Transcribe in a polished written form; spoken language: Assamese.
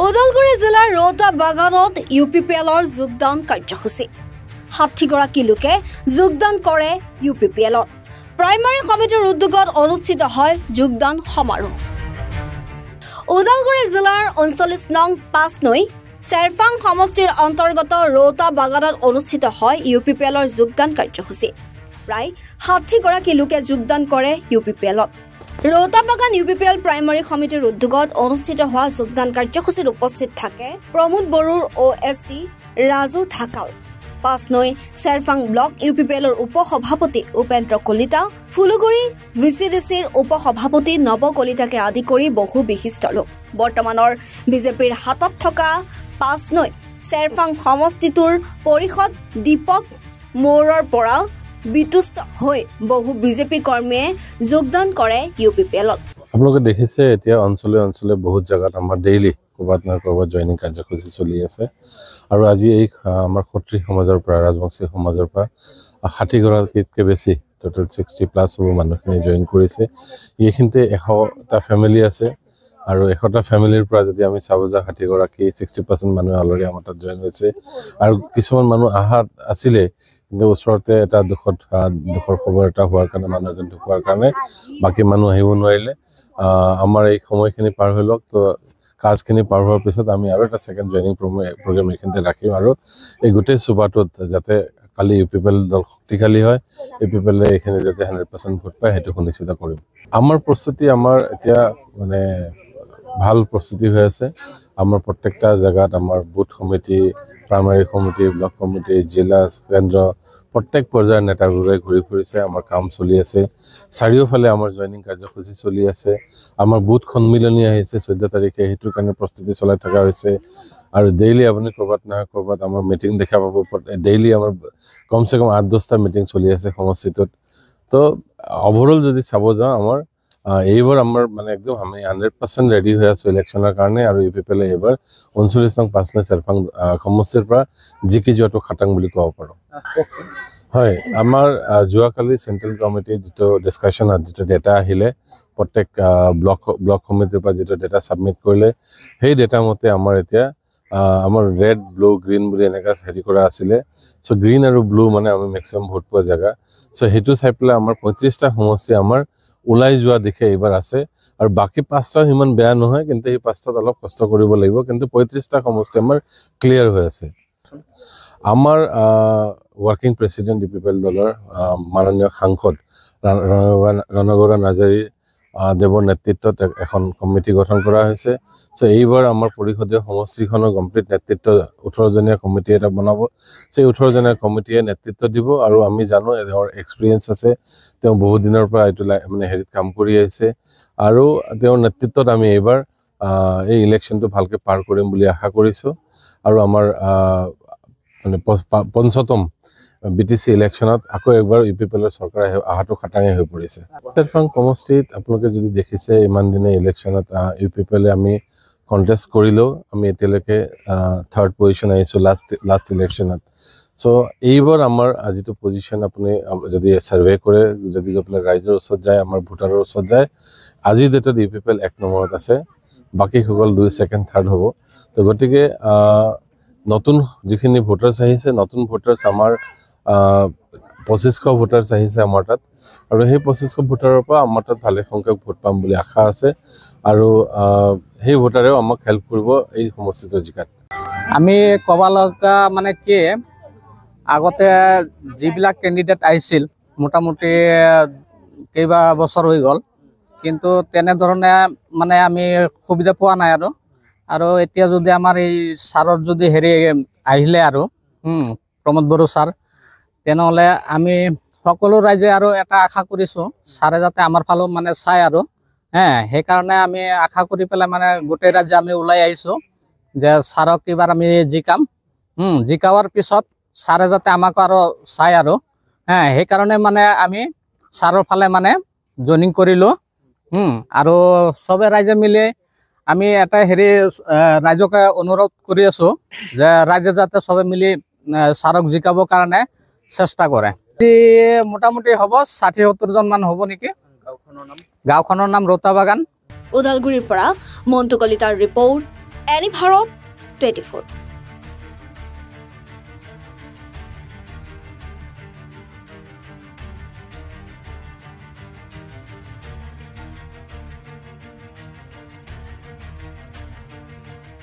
ওদালগুৰি জিলাৰ ৰৌতা বাগানত UPPLৰ যোগদান কাৰ্যসূচী ৬০ গৰাকী লোকে যোগদান কৰে UPPLত প্ৰাইমাৰী সমিতিৰ উদ্যোগত অনুষ্ঠিত হয় যোগদান সমাৰোহ ওদালগুৰি জিলাৰ ৩৯ নং ৫ নৈ চেৰফাং সমষ্টিৰ অন্তৰ্গত ৰৌতা বাগানত অনুষ্ঠিত হয় UPPLৰ যোগদান কাৰ্যসূচী প্ৰায় ৬০ গৰাকী লোকে যোগদান কৰে UPPLত ৰৌতা বাগান UPPL প্ৰাইমাৰী সমিতিৰ উদ্যোগত অনুষ্ঠিত হোৱা যোগদান কাৰ্যসূচীত উপস্থিত থাকে প্ৰমোদ বড়োৰ OST ৰাজু ঢাকাল ৫ নৈ চেৰফাং ব্লক UPPLৰ উপসভাপতি উপেন্দ্ৰ কলিতা ফুলগুৰি VCDCৰ উপসভাপতি নৱ কলিতাকে আদি কৰি বহু বিশিষ্ট লোক বৰ্তমানৰ বিজেপিৰ হাতত থকা ৫ নৈ চেৰফাং সমষ্টিটোৰ পৰিষদ দীপক মৌৰৰ পৰা বিতুষ্ট হৈ বহু বিজেপি কৰ্মীয়ে যোগদান কৰে UPPLত আপোনালোকে দেখিছে এতিয়া অঞ্চলে বহুত জায়গাত আমাৰ ডেইলি ক'ৰবাত না ক'ৰবাত জয়নিং কাৰ্যসূচী চলি আছে আৰু আজি এই আমাৰ ক্ষত্ৰিয় সমাজৰ পৰা ৰাজবংশী সমাজৰ পৰা ৬০ গৰাকীতকৈ বেছি টোটেল 60+ হ'ব মানুহখিনি জইন কৰিছে এইখিনিতে 100টা ফেমিলি আছে আৰু 100টা ফেমিলিৰ পৰা যদি আমি চাব যাওঁ ৬০ গৰাকী 60% মানুহ অলৰেডি আমাৰ তাত জইন হৈছে আৰু কিছুমান মানুহ আহাত আছিলে কিন্তু ওচৰতে এটা দুখৰ খবৰ এটা হোৱাৰ কাৰণে মানুহ এজন ঢুকোৱাৰ কাৰণে বাকী মানুহ আহিব নোৱাৰিলে আমাৰ এই সময়খিনি পাৰ হৈ লওক তো কাজখিনি পাৰ হোৱাৰ পিছত আমি আৰু এটা সেকেন্ড জয়নিং প্ৰগ্ৰাম এইখিনিতে ৰাখিম আৰু এই গোটেই সুবাটোত যাতে কালি UPPL দল শক্তিশালী হয় UPPL এইখিনি যাতে 100% ভোট পায় সেইটো সুনিশ্চিত কৰিম আমাৰ প্ৰস্তুতি আমাৰ এতিয়া মানে ভাল প্ৰস্তুতি হৈ আছে আমাৰ প্ৰত্যেকটা জায়গাত আমাৰ booth committee primary committee block committee জিলা কেন্দ্ৰ প্ৰত্যেক পৰ্যায়ৰ নেতাবোৰে ঘূৰি ফুৰিছে আমাৰ কাম চলি আছে চাৰিওফালে আমাৰ জয়নিং কাৰ্যসূচী চলি আছে আমাৰ বুথ সন্মিলনী আহিছে 14 তাৰিখে হেতুৰ কাৰণে প্ৰস্তুতি চলাই থকা হৈছে আৰু ডেইলি আপুনি ক'ৰবাত নহয় ক'ৰবাত আমাৰ মিটিং দেখা পাব ডেইলি আমাৰ কমসে কম 8-10টা মিটিং চলি আছে সমষ্টিটোত তো ওভাৰঅল যদি চাব যাওঁ আমাৰ এইবাৰ আমাৰ মানে একদম আমি 100% ৰেডি হৈ আছো ইলেকশ্যনৰ কাৰণে আৰু UPPL এইবাৰ 39 নং 5 নং চেৰফাং সমষ্টিৰ পৰা জিকি যোৱাটো খাটাং বুলি ক'ব পাৰোঁ হয় আমাৰ যোৱাকালি চেন্ট্ৰেল কমিটি যেটো ডিসকাশনত যেটো ডেটা আহিলে প্ৰত্যেক ব্লক কমিটিৰ পৰা যেটো ডেটা সাবমিট কৰিলে সেই ডেটা মতে আমাৰ এতিয়া আমাৰ ৰেড ব্লু গ্ৰীন বুলি এনেকা হেৰি কৰা আছিলে সো গ্ৰীন আৰু ব্লু মানে আমি ম্যাক্সিমাম ভোট পোৱা জায়গা সো হেতু চাই পেলাই আমাৰ 35টা সমষ্টি আমাৰ ওলাই যোৱা দেখে এবাৰ আছে আৰু বাকি 5টা হিমান বেয়া নহয় কিন্তু এই 5টাত অলপ কষ্ট কৰিব লাগিব কিন্তু 35টা সমষ্টি আমাৰ ক্লিয়াৰ হৈ আছে আমাৰ ওয়াৰ্কিং প্ৰেসিডেন্ট UPPL দলৰ মাননীয় সাংসদ ৰণগৌৰা নাৰ্জাৰী দেৱৰ নেতৃত্বত এখন কমিটি গঠন কৰা হৈছে সো এইবাৰ আমাৰ পৰিষদীয় সমষ্টিখনৰ কমপ্লিট নেতৃত্ব 18 জনীয়া কমিটি এটা বনাব সেই 18 জনীয়া কমিটিয়ে নেতৃত্ব দিব আৰু আমি জানো এৰ এক্সপেৰিয়েন্স আছে তেওঁ বহুত দিনৰ পৰা এইটো মানে হেৰিত কাম কৰি আছে আৰু তেওঁৰ নেতৃত্বত আমি এইবাৰ এই ইলেকশ্যনটো ভালকে পাৰ কৰিম বুলি আশা কৰিছো আৰু আমাৰ মানে পঞ্চতম BTC ইলেকশ্যনত আকৌ একবাৰ UPPL চৰকাৰ আহাটো খাটাঙে হৈ পৰিছে চেৰফাং সমষ্টিত আপোনালোকে যদি দেখিছে ইমান দিনে ইলেকশ্যনত UPPL আমি কন্টেষ্ট কৰিলো আমি এতিয়ালৈকে 3rd পজিশন আহিছো লাষ্ট ইলেকশ্যনত সো এইবাৰ আমাৰ আজিটো পজিশন আপুনি যদি সাৰ্ভে কৰে যদি গপলে ৰাইজৰ ওচৰত যায় আমাৰ ভোটাৰৰ ওচৰত যায় আজি ডেটত UPPL 1 নম্বৰত আছে বাকি সকল 2 সেকেন্ড থাৰ্ড হ'ব তো গতিকে নতুন যিখিনি ভোটাৰ্স আহিছে নতুন ভোটাৰ্স আমাৰ 2500 ভোটাৰ্স আহিছে আমাৰ তাত আৰু সেই 2500 ভোটাৰৰ পৰা আমাৰ তাত ভালে সংখ্যক ভোট পাম বুলি আশা আছে আৰু সেই ভোটাৰেও আমাক হেল্প কৰিব এই সমষ্টিটো জিকাত আমি কবালকা মানে কি আগতে যিবিলাক ক্যান্ডিডেট আহিছিল মোটামুটি কেইবা বছৰ হৈ গল কিন্তু তেনে ধৰণে মানে আমি সুবিধা পোৱা নাই আৰু এতিয়া যদি আমাৰ এই সাৰৰ যদি হেৰি আহিলে আৰু প্ৰমোদ বড়ো সাৰ তেনেহলে আমি সকলো ৰাইজে আৰু এটা আশা কৰিছো সাৰে যাতে আমাৰ ফালো মানে চাই আৰু সেই কাৰণে আমি আশা কৰি পেলাই মানে গোটেই ৰাজ্য আমি ওলাই আহিছো যে সাৰক এবাৰ আমি জিকাম জিকাৱাৰ পিছত সাৰে যাতে আমাক আৰু চাই আৰু সেই কাৰণে মানে আমি সাৰৰ ফালে মানে জয়নিং কৰিলো আৰু সবে ৰাইজে মিলি আমি এটা হেৰি ৰাইজকে অনুৰোধ কৰি আছো যে ৰাইজে যাতে সবে মিলি সাৰক জিকাবৰ কাৰণে চেষ্টা কৰে মোটামুটি হ'ব 60-70 জন মান হ'ব নেকি গাঁওখনৰ নাম ৰৌতা বাগান ওদালগুৰিৰ পৰা মন্টু কলিতাৰ ৰিপৰ্ট এনি ভাৰত 24।